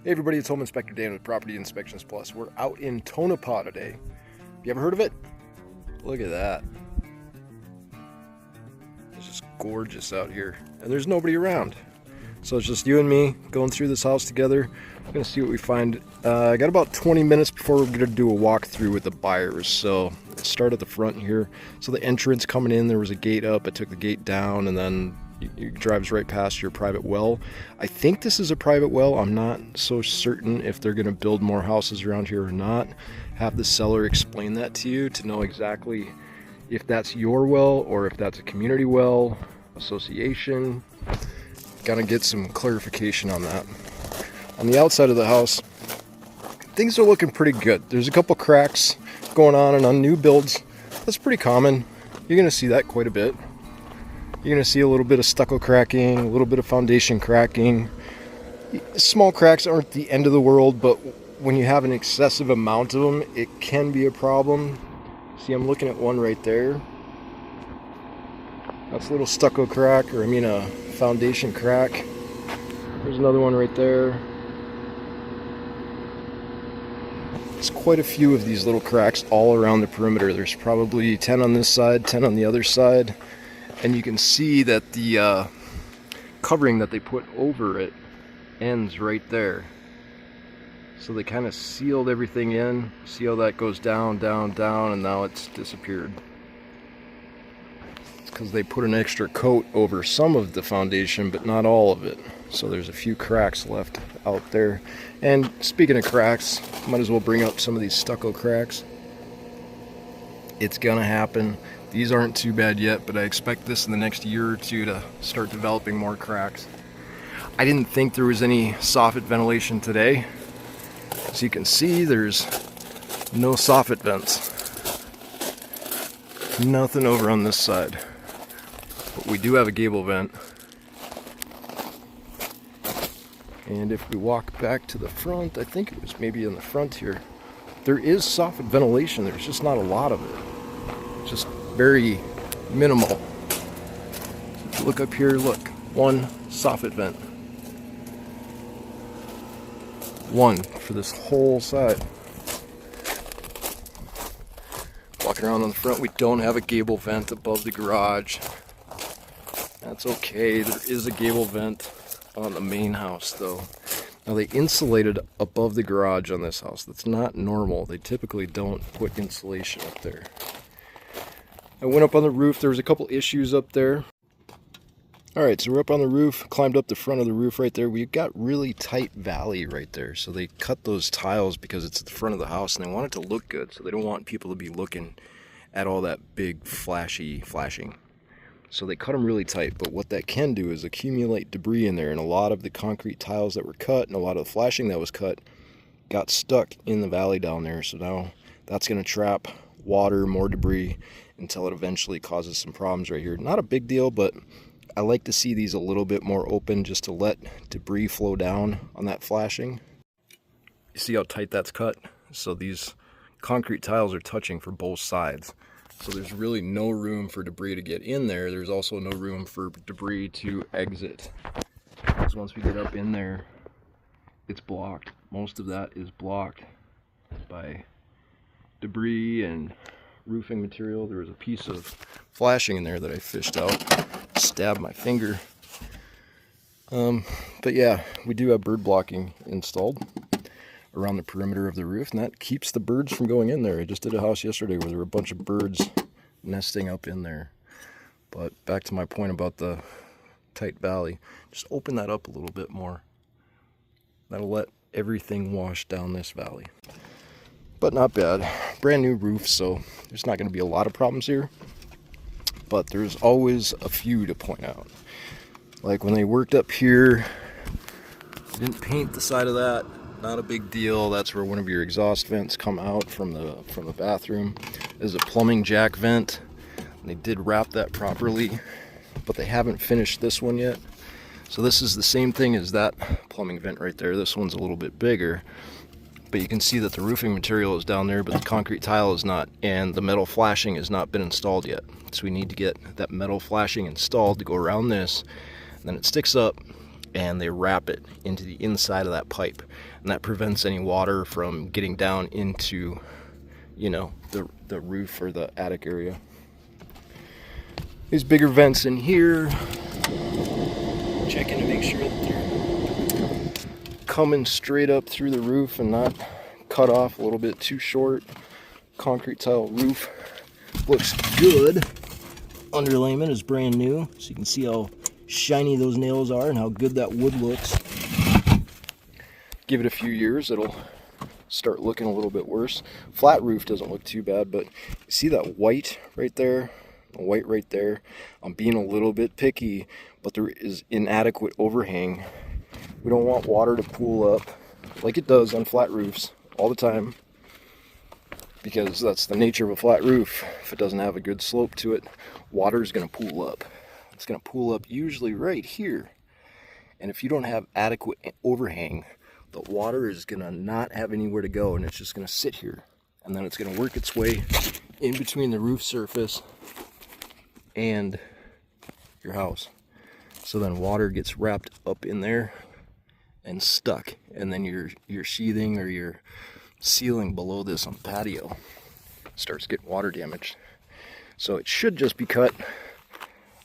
Hey everybody, it's Home Inspector Dan with Property Inspections Plus. We're out in Tonopah today. You ever heard of it? Look at that. It's just gorgeous out here. And there's nobody around. So it's just you and me going through this house together. We're going to see what we find. I got about 20 minutes before we're going to do a walkthrough with the buyers. So let's start at the front here. So the entrance coming in, there was a gate up. I took the gate down and then it drives right past your private well. I think this is a private well. I'm not so certain if they're going to build more houses around here or not. Have the seller explain that to you to know exactly if that's your well or if that's a community well, association. Gotta get some clarification on that. On the outside of the house, things are looking pretty good. There's a couple cracks going on, and on new builds, that's pretty common. You're going to see that quite a bit. You're going to see a little bit of stucco cracking, a little bit of foundation cracking. Small cracks aren't the end of the world, but when you have an excessive amount of them, it can be a problem. See, I'm looking at one right there. That's a little stucco crack, or a foundation crack. There's another one right there. There's quite a few of these little cracks all around the perimeter. There's probably 10 on this side, 10 on the other side. And you can see that the covering that they put over it ends right there. So they kind of sealed everything in. See how that goes down, down, down, and now it's disappeared. It's because they put an extra coat over some of the foundation, but not all of it. So there's a few cracks left out there. And speaking of cracks, might as well bring up some of these stucco cracks. It's gonna happen. These aren't too bad yet, but I expect this in the next year or two to start developing more cracks. I didn't think there was any soffit ventilation today. As you can see, there's no soffit vents. Nothing over on this side. But we do have a gable vent. And if we walk back to the front, I think it was maybe in the front here, there is soffit ventilation. There's just not a lot of it. Just very minimal. If you look up here, look, one soffit vent. One for this whole side. Walking around on the front, we don't have a gable vent above the garage. That's okay. There is a gable vent on the main house though. Now they insulated above the garage on this house. That's not normal. They typically don't put insulation up there. I went up on the roof. There was a couple issues up there. Alright, so we're up on the roof, climbed up the front of the roof right there. We've got really tight valley right there. So they cut those tiles because it's at the front of the house and they want it to look good. So they don't want people to be looking at all that big flashing. So they cut them really tight, but what that can do is accumulate debris in there, and a lot of the concrete tiles that were cut and a lot of the flashing that was cut got stuck in the valley down there. So now that's going to trap water, more debris, until it eventually causes some problems right here. Not a big deal, but I like to see these a little bit more open just to let debris flow down on that flashing. You see how tight that's cut? So these concrete tiles are touching for both sides. So there's really no room for debris to get in there. There's also no room for debris to exit. Because once we get up in there, it's blocked. Most of that is blocked by debris and roofing material. There was a piece of flashing in there that I fished out. Stabbed my finger. But yeah, we do have bird blocking installed around the perimeter of the roof, and that keeps the birds from going in there. I just did a house yesterday where there were a bunch of birds nesting up in there. But back to my point about the tight valley, just open that up a little bit more. That'll let everything wash down this valley. But not bad. Brand new roof, so there's not going to be a lot of problems here. But there's always a few to point out. Like when they worked up here, didn't paint the side of that. Not a big deal. That's where one of your exhaust vents come out from the bathroom. There's a plumbing jack vent. And they did wrap that properly, but they haven't finished this one yet. So this is the same thing as that plumbing vent right there. This one's a little bit bigger. But you can see that the roofing material is down there, but the concrete tile is not, and the metal flashing has not been installed yet. So we need to get that metal flashing installed to go around this, and then it sticks up, and they wrap it into the inside of that pipe, and that prevents any water from getting down into, you know, the roof or the attic area. These bigger vents in here, checking to make sure that they're coming straight up through the roof and not cut off a little bit too short. Concrete tile roof looks good. Underlayment is brand new, so you can see how shiny those nails are and how good that wood looks. Give it a few years, it'll start looking a little bit worse. Flat roof doesn't look too bad, but you see that white right there? The white right there? I'm being a little bit picky, but there is inadequate overhang. We don't want water to pool up like it does on flat roofs all the time, because that's the nature of a flat roof. If it doesn't have a good slope to it, water is going to pool up. It's going to pool up usually right here. And if you don't have adequate overhang, the water is going to not have anywhere to go, and it's just going to sit here. And then it's going to work its way in between the roof surface and your house. So then water gets wrapped up in there and stuck, and then your sheathing or your ceiling below this on the patio starts getting water damaged. So it should just be cut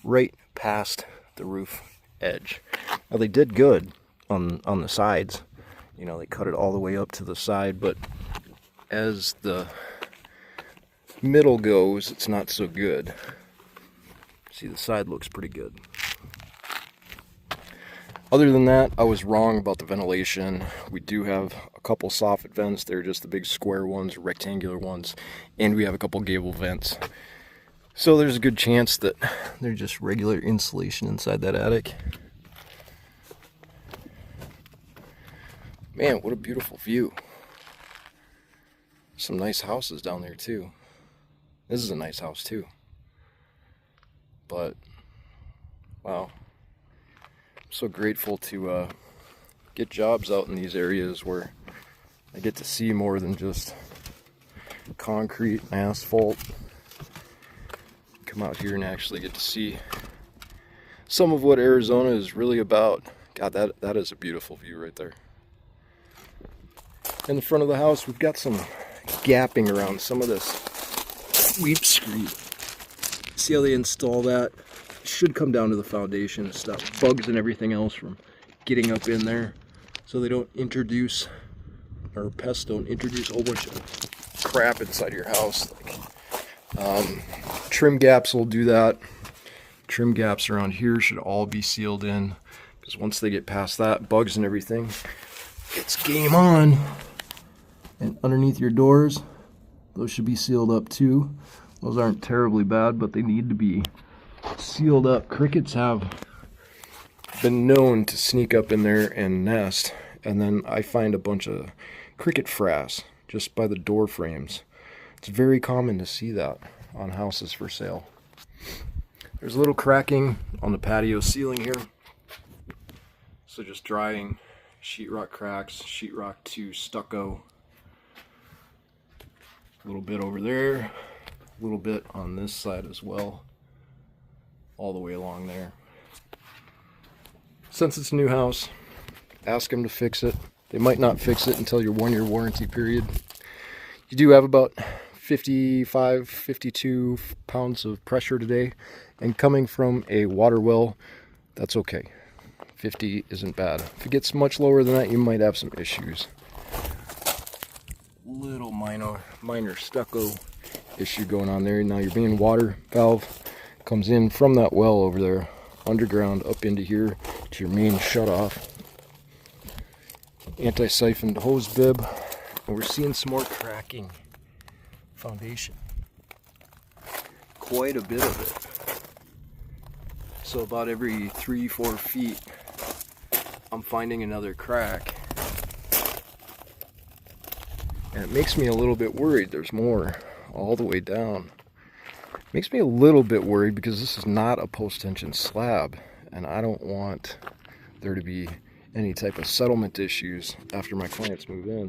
right past the roof edge. Now they did good on the sides, you know, they cut it all the way up to the side, but as the middle goes, it's not so good. See, the side looks pretty good. Other than that, I was wrong about the ventilation. We do have a couple soffit vents. They're just the big square ones, rectangular ones, and we have a couple gable vents. So there's a good chance that they're just regular insulation inside that attic. Man, what a beautiful view. Some nice houses down there too. This is a nice house too. But, wow. I'm so grateful to get jobs out in these areas where I get to see more than just concrete and asphalt. Come out here and actually get to see some of what Arizona is really about. God, that is a beautiful view right there. In the front of the house, we've got some gapping around some of this weep screed. See how they install that? It should come down to the foundation to stop bugs and everything else from getting up in there, so they don't introduce, or pests don't introduce a whole bunch of crap inside your house. Trim gaps will do that. Trim gaps around here should all be sealed in, because once they get past that, bugs and everything, it's game on. And underneath your doors, those should be sealed up too. Those aren't terribly bad, but they need to be sealed up. Crickets have been known to sneak up in there and nest, and then I find a bunch of cricket frass just by the door frames. It's very common to see that on houses for sale. There's a little cracking on the patio ceiling here, so just drying sheetrock cracks, sheetrock to stucco. A little bit over there, a little bit on this side as well, all the way along there. Since it's a new house, ask them to fix it. They might not fix it until your 1-year warranty period. You do have about 55, 52 pounds of pressure today, and coming from a water well, that's okay. 50 isn't bad. If it gets much lower than that, you might have some issues. Little minor stucco issue going on there. Now your main water valve comes in from that well over there, underground up into here to your main shutoff. Anti-siphoned hose bib, and we're seeing some more cracking foundation. Quite a bit of it. So about every 3-4 feet, I'm finding another crack. And it makes me a little bit worried. There's more all the way down. It makes me a little bit worried because this is not a post-tension slab, and I don't want there to be any type of settlement issues after my clients move in.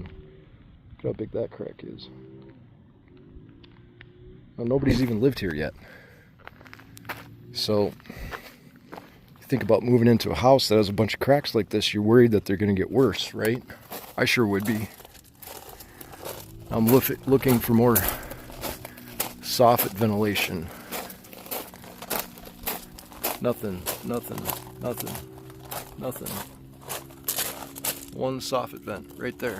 Look how big that crack is. Well, nobody's even lived here yet. So, think about moving into a house that has a bunch of cracks like this, you're worried that they're going to get worse, right? I sure would be. I'm looking for more soffit ventilation. Nothing. One soffit vent right there.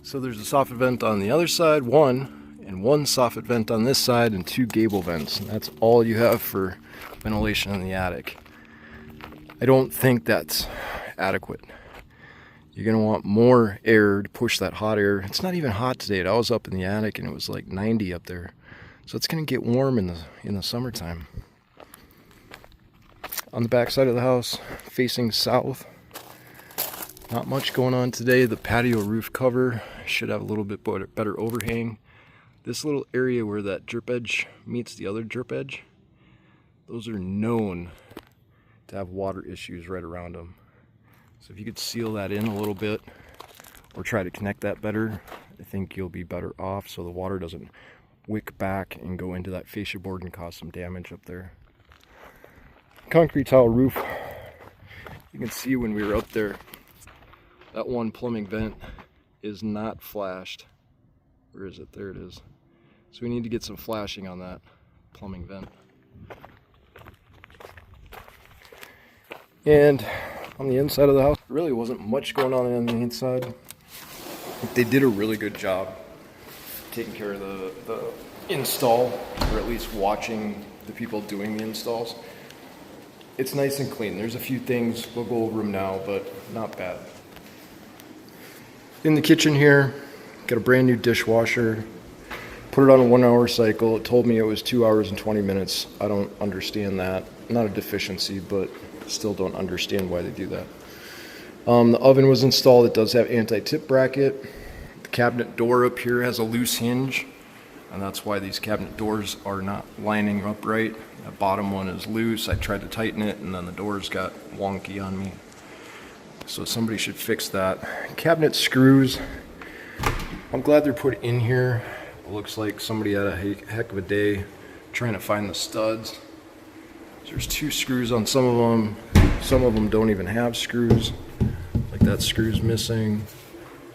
So there's a soffit vent on the other side, and one soffit vent on this side, and 2 gable vents. And that's all you have for ventilation in the attic. I don't think that's adequate. You're going to want more air to push that hot air. It's not even hot today. I was up in the attic and it was like 90 up there. So it's going to get warm in the summertime. On the back side of the house, facing south, not much going on today. The patio roof cover should have a little bit better overhang. This little area where that drip edge meets the other drip edge, those are known to have water issues right around them. So if you could seal that in a little bit or try to connect that better, I think you'll be better off so the water doesn't wick back and go into that fascia board and cause some damage up there. Concrete tile roof. You can see when we were up there, that one plumbing vent is not flashed. Where is it? There it is. So we need to get some flashing on that plumbing vent. And on the inside of the house, really wasn't much going on the inside. They did a really good job taking care of the install, or at least watching the people doing the installs. It's nice and clean. There's a few things, we'll go over them now, but not bad. In the kitchen here, got a brand new dishwasher. Put it on a 1-hour cycle. It told me it was 2 hours and 20 minutes. I don't understand that. Not a deficiency, but still don't understand why they do that. The oven was installed. It does have anti-tip bracket. The cabinet door up here has a loose hinge, and that's why these cabinet doors are not lining up right. That bottom one is loose. I tried to tighten it, and then the doors got wonky on me. So somebody should fix that. Cabinet screws, I'm glad they're put in here. It looks like somebody had a heck of a day trying to find the studs. There's 2 screws on some of them. Some of them don't even have screws. Like that screw's missing.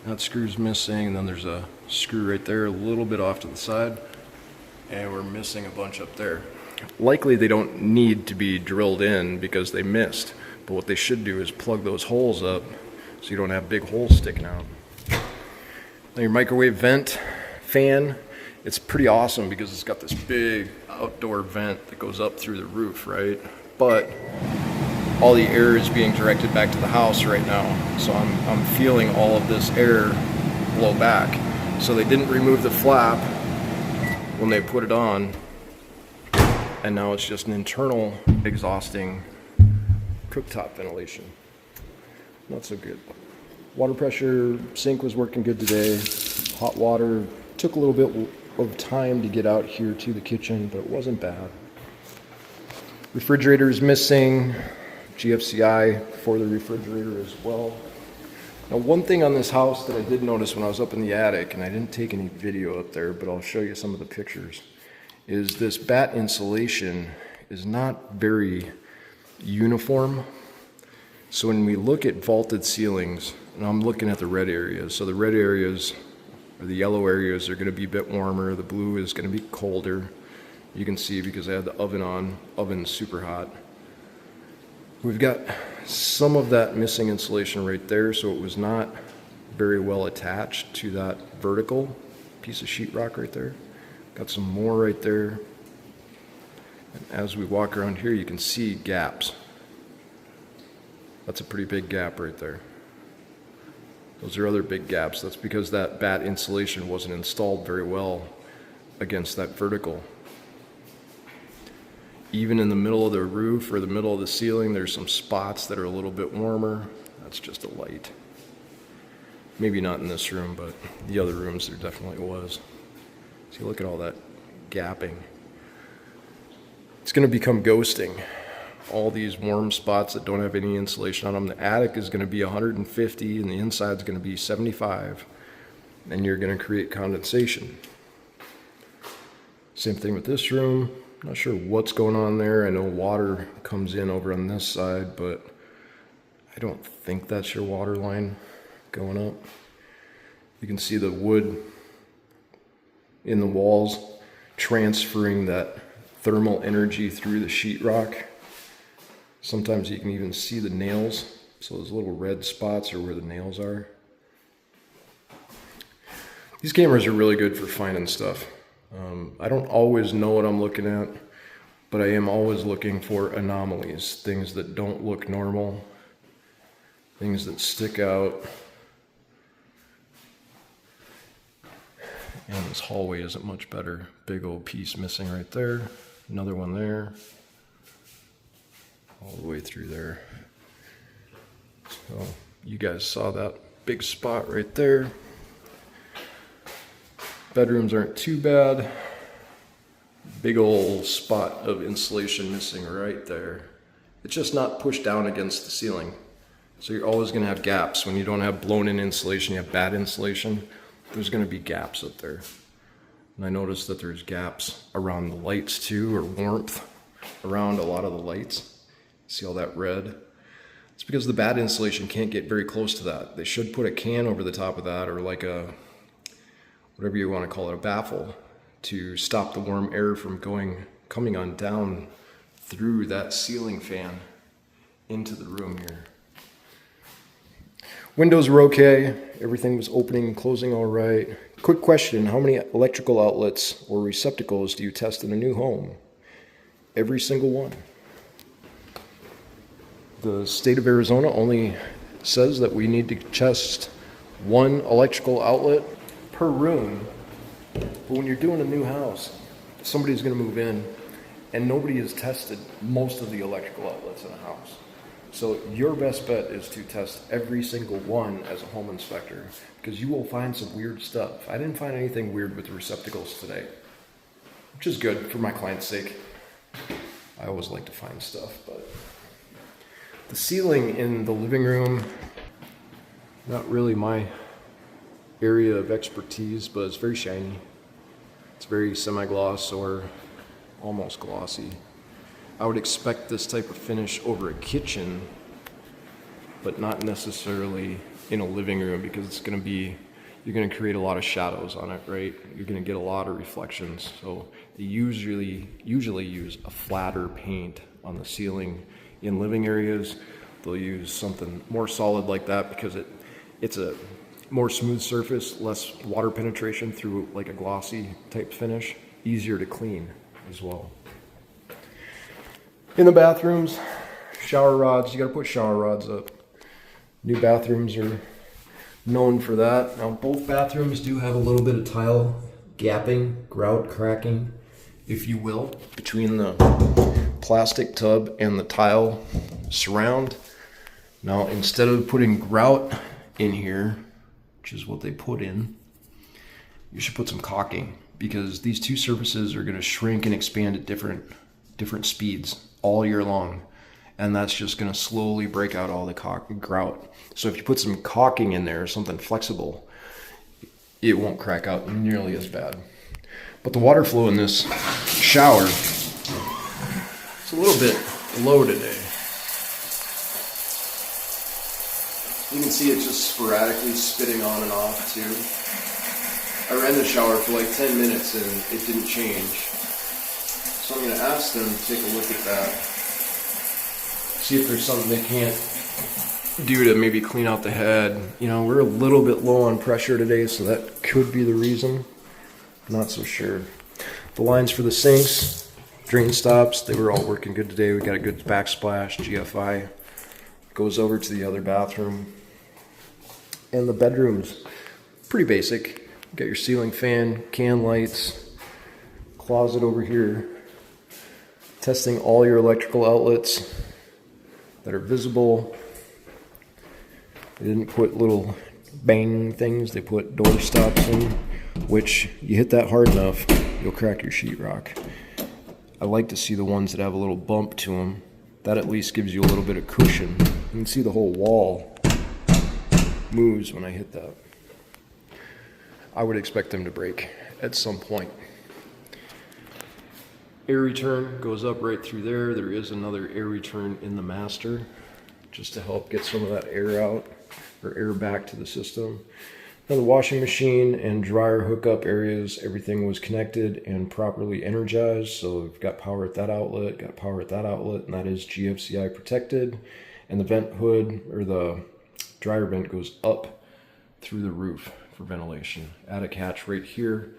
That screw's missing. And then there's a screw right there, a little bit off to the side. And we're missing a bunch up there. Likely they don't need to be drilled in because they missed. But what they should do is plug those holes up so you don't have big holes sticking out. Now your microwave vent fan, it's pretty awesome because it's got this big outdoor vent that goes up through the roof, right? But all the air is being directed back to the house right now. So I'm feeling all of this air blow back. So they didn't remove the flap when they put it on. And now it's just an internal exhausting cooktop ventilation. Not so good. Water pressure, sink was working good today. Hot water took a little bit of time to get out here to the kitchen, but it wasn't bad. Refrigerator is missing. GFCI for the refrigerator as well. Now, one thing on this house that I did notice when I was up in the attic, and I didn't take any video up there, but I'll show you some of the pictures, is this bat insulation is not very uniform. So when we look at vaulted ceilings, and I'm looking at the red areas, so the red areas or the yellow areas are going to be a bit warmer, the blue is going to be colder. You can see because I had the oven on, oven's super hot. We've got some of that missing insulation right there, so it was not very well attached to that vertical piece of sheetrock right there. Got some more right there. And as we walk around here, you can see gaps. That's a pretty big gap right there. Those are other big gaps. That's because that bat insulation wasn't installed very well against that vertical. Even in the middle of the roof or the middle of the ceiling, there's some spots that are a little bit warmer. That's just a light. Maybe not in this room, but the other rooms there definitely was. See, look at all that gapping. It's going to become ghosting. All these warm spots that don't have any insulation on them. The attic is going to be 150 and the inside is going to be 75. And you're going to create condensation. Same thing with this room. Not sure what's going on there. I know water comes in over on this side, but I don't think that's your water line going up. You can see the wood in the walls transferring that thermal energy through the sheetrock. Sometimes you can even see the nails. So those little red spots are where the nails are. These cameras are really good for finding stuff. I don't always know what I'm looking at, but I am always looking for anomalies, things that don't look normal, things that stick out. And this hallway isn't much better. Big old piece missing right there. Another one there. All the way through there. So you guys saw that big spot right there. Bedrooms aren't too bad. Big old spot of insulation missing right there. It's just not pushed down against the ceiling. So you're always going to have gaps. When you don't have blown in insulation, you have bad insulation, there's going to be gaps up there. And I noticed that there's gaps around the lights too, or warmth around a lot of the lights. See all that red? It's because the bad insulation can't get very close to that. They should put a can over the top of that, or like a, whatever you want to call it, a baffle, to stop the warm air from coming on down through that ceiling fan into the room here. Windows were okay. Everything was opening and closing all right. Quick question, how many electrical outlets or receptacles do you test in a new home? Every single one. The state of Arizona only says that we need to test one electrical outlet per room. But when you're doing a new house, somebody's going to move in and nobody has tested most of the electrical outlets in a house. So your best bet is to test every single one as a home inspector, because you will find some weird stuff. I didn't find anything weird with the receptacles today, which is good for my client's sake. I always like to find stuff, but the ceiling in the living room, not really my area of expertise, but it's very shiny. It's very semi-gloss or almost glossy. I would expect this type of finish over a kitchen, but not necessarily in a living room, because it's going to be, you're going to create a lot of shadows on it, right? You're going to get a lot of reflections. So they usually use a flatter paint on the ceiling. In living areas, they'll use something more solid like that, because it's a more smooth surface, less water penetration through like a glossy type finish, easier to clean as well. In the bathrooms, shower rods, you gotta put shower rods up. New bathrooms are known for that. Now both bathrooms do have a little bit of tile gapping, grout cracking, if you will, between the plastic tub and the tile surround. Now instead of putting grout in here, which is what they put in, you should put some caulking, because these two surfaces are gonna shrink and expand at different speeds all year long, and that's just going to slowly break out all the grout. So if you put some caulking in there, something flexible, it won't crack out nearly as bad. But the water flow in this shower, it's a little bit low today. You can see it's just sporadically spitting on and off too. I ran the shower for like 10 minutes and it didn't change. So I'm going to ask them to take a look at that. See if there's something they can't do to maybe clean out the head. You know, we're a little bit low on pressure today, so that could be the reason. Not so sure. The lines for the sinks, drain stops, they were all working good today. We got a good backsplash, GFCI. Goes over to the other bathroom. And the bedrooms, pretty basic. You got your ceiling fan, can lights, closet over here. Testing all your electrical outlets that are visible. They didn't put little bang things, they put door stops in, which you hit that hard enough, you'll crack your sheetrock. I like to see the ones that have a little bump to them. That at least gives you a little bit of cushion. You can see the whole wall moves when I hit that. I would expect them to break at some point. air return goes up right through there. There is another air return in the master just to help get some of that air out, or air back to the system. Now the washing machine and dryer hookup areas, everything was connected and properly energized. So we've got power at that outlet, got power at that outlet, and that is GFCI protected. And the vent hood, or the dryer vent, goes up through the roof for ventilation. Add a catch right here.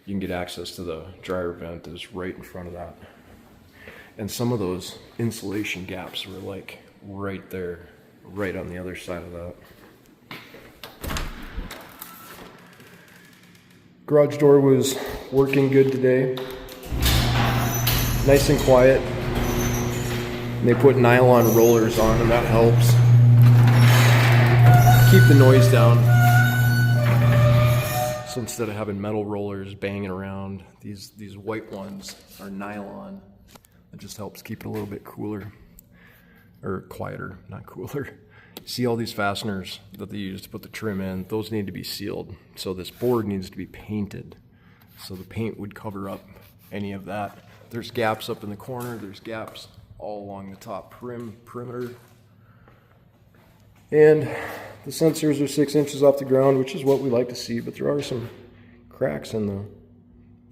You can get access to the dryer vent is right in front of that. And some of those insulation gaps were like right there, right on the other side of that. Garage door was working good today. Nice and quiet. And they put nylon rollers on, and that helps keep the noise down. So instead of having metal rollers banging around, these white ones are nylon. It just helps keep it a little bit cooler, or quieter, not cooler. See all these fasteners that they use to put the trim in, those need to be sealed. So this board needs to be painted. So the paint would cover up any of that. There's gaps up in the corner, there's gaps all along the top perimeter. And the sensors are 6 inches off the ground, which is what we like to see, but there are some cracks in the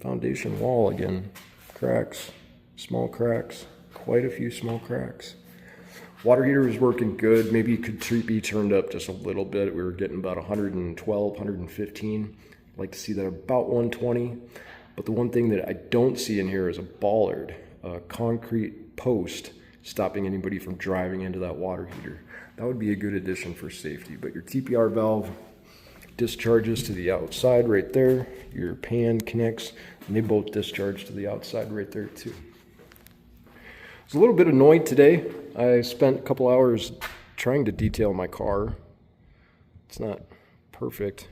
foundation wall again. Cracks, small cracks, quite a few small cracks. Water heater is working good. Maybe it could be turned up just a little bit. We were getting about 112, 115. I'd like to see that about 120. But the one thing that I don't see in here is a bollard, a concrete post stopping anybody from driving into that water heater. That would be a good addition for safety. But your TPR valve discharges to the outside right there. Your pan connects, and they both discharge to the outside right there too. I was a little bit annoyed today. I spent a couple hours trying to detail my car. It's not perfect,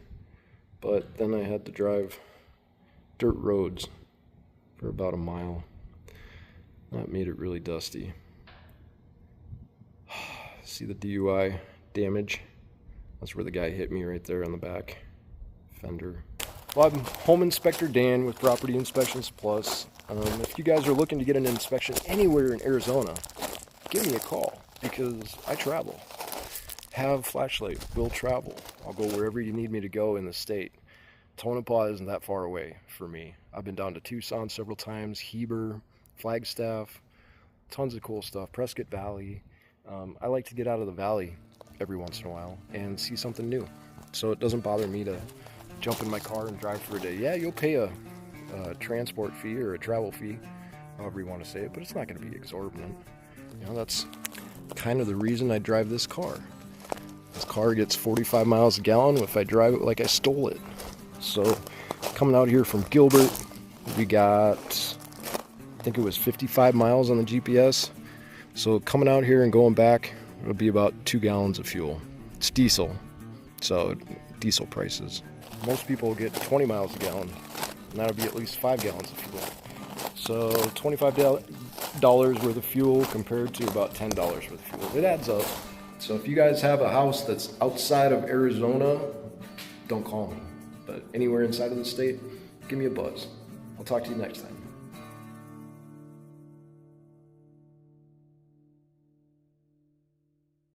but then I had to drive dirt roads for about a mile. That made it really dusty. See the DUI damage? That's where the guy hit me right there on the back fender. Well, I'm Home Inspector Dan with Property Inspections Plus. If you guys are looking to get an inspection anywhere in Arizona, give me a call because I travel. Have flashlight, will travel. I'll go wherever you need me to go in the state. Tonopah isn't that far away for me. I've been down to Tucson several times, Heber, Flagstaff, tons of cool stuff, Prescott Valley. I like to get out of the valley every once in a while and see something new. So it doesn't bother me to jump in my car and drive for a day. Yeah, you'll pay a transport fee or a travel fee, however you want to say it, but it's not going to be exorbitant. You know, that's kind of the reason I drive this car. This car gets 45 miles a gallon if I drive it like I stole it. So coming out here from Gilbert, we got, I think it was 55 miles on the GPS. So coming out here and going back, it'll be about 2 gallons of fuel. It's diesel, so diesel prices. Most people get 20 miles a gallon, and that'll be at least 5 gallons of fuel. So $25 worth of fuel compared to about $10 worth of fuel. It adds up. So if you guys have a house that's outside of Arizona, don't call me. But anywhere inside of the state, give me a buzz. I'll talk to you next time.